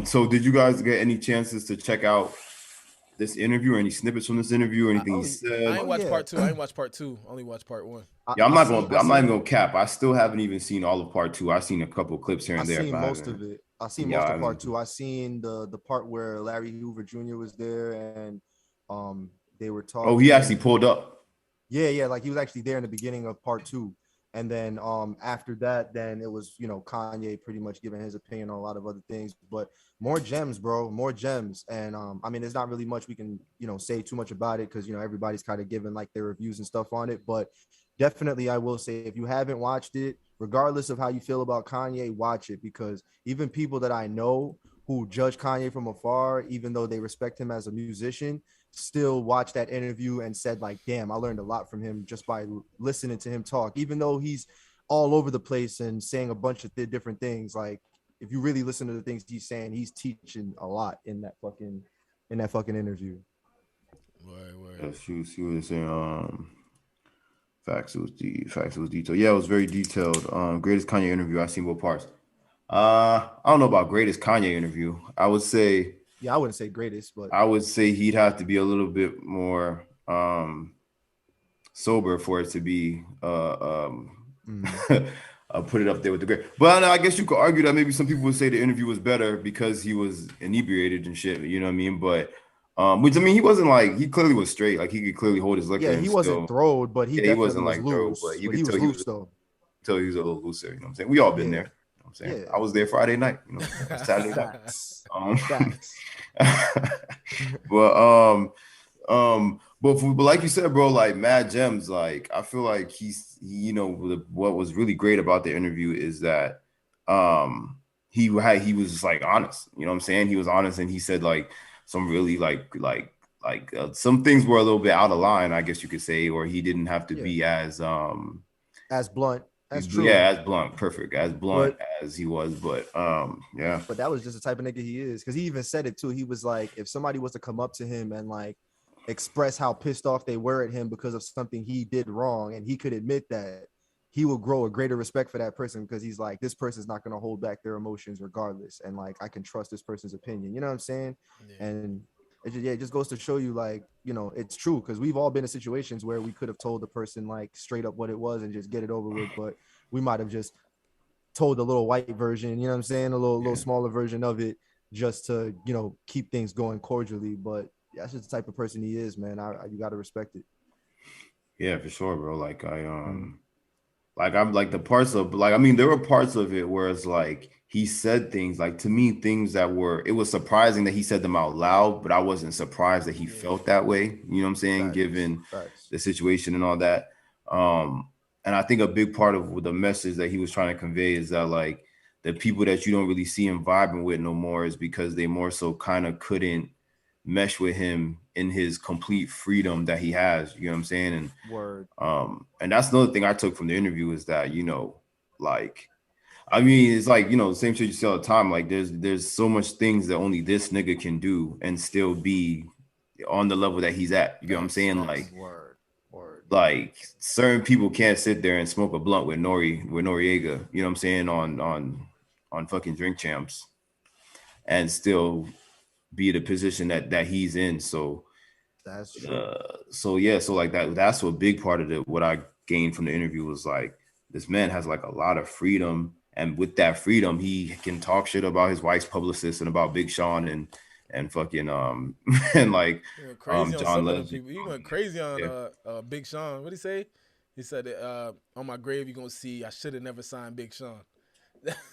So did you guys get any chances to check out this interview or any snippets from this interview or I anything he only I said? ain't Oh watched yeah, part two. I ain't watched part two. Only watched part one. Yeah, I'm I not seen gonna I I'm not even seen gonna cap. I still haven't even seen all of part two. I've seen a couple clips here I and there, seen but I most haven't. of it. I seen Yeah, most I of part haven't. two. I seen the part where Larry Hoover Jr. was there and um they were Oh, he actually talking. pulled up. Yeah, like he was actually there in the beginning of part two. And then after that, then it was, Kanye pretty much giving his opinion on a lot of other things. But more gems, bro, more gems. And I mean, there's not really much we can, say too much about it because everybody's kind of giving like their reviews and stuff on it. But definitely I will say if you haven't watched it, regardless of how you feel about Kanye, watch it because even people that I know who judge Kanye from afar, even though they respect him as a musician, still watched that interview and said like, damn, I learned a lot from him just by listening to him talk, even though he's all over the place and saying a bunch of different things. Like if you really listen to the things he's saying, he's teaching a lot in that fucking interview. Word. Yeah, she was saying facts. It was detailed. Yeah, it was very detailed. Greatest Kanye interview. I seen both parts. I don't know about greatest Kanye interview. Yeah, I wouldn't say greatest, but I would say he'd have to be a little bit more sober for it to be mm, put it up there with the great. But I guess you could argue that maybe some people would say the interview was better because he was inebriated and shit. You know what I mean? But which I mean, he wasn't like he clearly was straight. Like he could clearly hold his liquor yeah, and he wasn't still. throwed, but he Yeah, he definitely wasn't was like thorough, but loose. you But could he tell was he was loose though. tell he was a little looser. You know what I'm saying? We all been there. Yeah, You know what I'm saying? yeah. I was there Friday night. You know, or Saturday night. Facts, Um, facts. but but like you said, bro, like Mad Gems, like I feel like what was really great about the interview is that um he was just like honest. You know what I'm saying? He was honest and he said like some really some things were a little bit out of line, I guess you could say, or he didn't have to Yeah, be as as blunt, as true. yeah, as blunt, perfect, as blunt But as he was. But yeah. but that was just the type of nigga he is. Cause he even said it too. He was like, if somebody was to come up to him and like express how pissed off they were at him because of something he did wrong, and he could admit that, he will grow a greater respect for that person because he's like, this person's not gonna hold back their emotions regardless. And like I can trust this person's opinion. You know what I'm saying? Yeah. And it just goes to show you like, it's true because we've all been in situations where we could have told the person like straight up what it was and just get it over with, but we might have just told a little white version, you know what I'm saying? A little Yeah. smaller version of it just to, keep things going cordially. But that's just the type of person he is, man. You gotta respect it. Yeah, for sure, bro. Mm. Like I'm like the parts of like I mean there were parts of it where it's like he said things like to me things that were it was surprising that he said them out loud, but I wasn't surprised that he Yeah. felt that way. You know what I'm saying? Facts. Given Facts. the situation and all that. Um and I think a big part of the message that he was trying to convey is that like the people that you don't really see him vibing with no more is because they more so kind of couldn't mesh with him in his complete freedom that he has. You know what I'm saying? Word. And that's another thing I took from the interview is that like I mean it's like the same shit you say all the time. Like there's so much things that only this nigga can do and still be on the level that he's at. You know what I'm Facts. saying? Facts. Word. Word. Like certain people can't sit there and smoke a blunt with Noriega. You know what I'm saying on fucking Drink Champs and still be the position that he's in. That's true. So yeah, so like that's what big part of what I gained from the interview was like this man has like a lot of freedom, and with that freedom he can talk shit about his wife's publicist and about Big Sean and fucking and like He went crazy on John some of them Legend. people. He went crazy on Yeah. Big Sean. What did he say? He said that, on my grave you're gonna see I should have never signed Big Sean.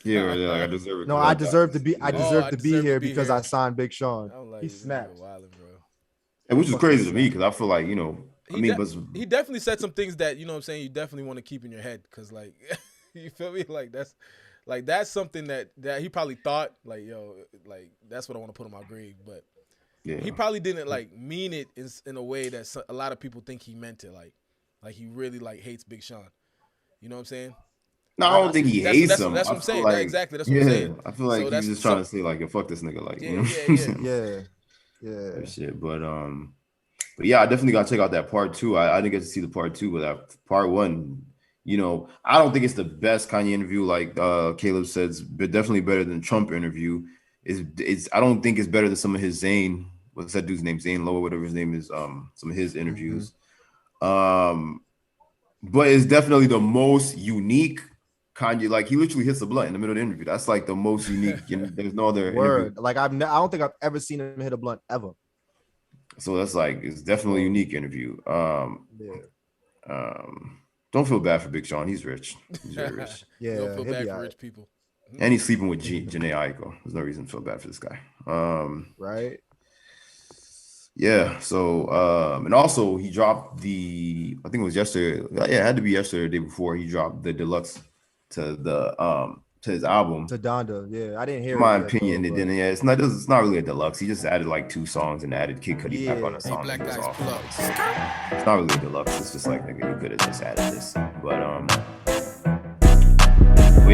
Yeah, or like I deserve it No, because I I died. deserve to be I Yeah. Oh, deserve I to be deserve to here be because I here. signed Big Sean. I'm like, He this nigga snapped. wilding, bro. And He which is fucking crazy to me snapped. because I feel like I He mean, de- but he definitely said some things that, you know what I'm saying, you definitely want to keep in your head because like you feel me, that's something that he probably thought like, yo, like that's what I want to put on my grave, but yeah. he probably didn't like mean it in a way that a lot of people think he meant it, like he really like hates Big Sean. You know what I'm saying? No, I I don't think he That's hates that's him. that's I what I'm feel saying. That like exactly, that's what I'm yeah, saying. I feel like So he's that's just trying some to say like, yo, fuck this nigga, like yeah, yeah, yeah. Yeah. Yeah. shit. But yeah, I definitely gotta check out that part two. I didn't get to see the part two, but that part one, I don't think it's the best Kanye interview, like Caleb says, but definitely better than Trump interview. is I don't think it's better than some of his Zane. What's that dude's name? Zane Lowe, whatever his name is. Some of his Mhm. interviews. Um, but it's definitely the most unique Kanye. Like he literally hits a blunt in the middle of the interview. That's like the most unique. You know, there's no other interview. Word. Like I don't think I've ever seen him hit a blunt ever. So that's like it's definitely a So unique interview. yeah, Um, don't feel bad for Big Sean. He's rich. He's very rich, You don't yeah, feel he'll bad be for all right. rich people. and he's sleeping with Janae Aiko. There's no reason to feel bad for this guy. Right? Yeah. So, and also he dropped the, I think it was yesterday. Yeah, it had to be yesterday, or the day before. He dropped the deluxe to his album. To Donda. Yeah, I didn't In hear it my yet though, opinion, it but didn't. Yeah, it's not really a deluxe. He just added like 2 songs and added Kid Cudi back on yeah, a Hey, song that black he was guys, off. pull up. It's not really a deluxe. It's just like nigga, you could have just added this. But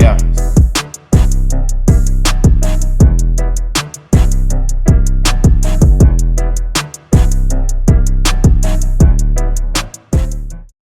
yeah,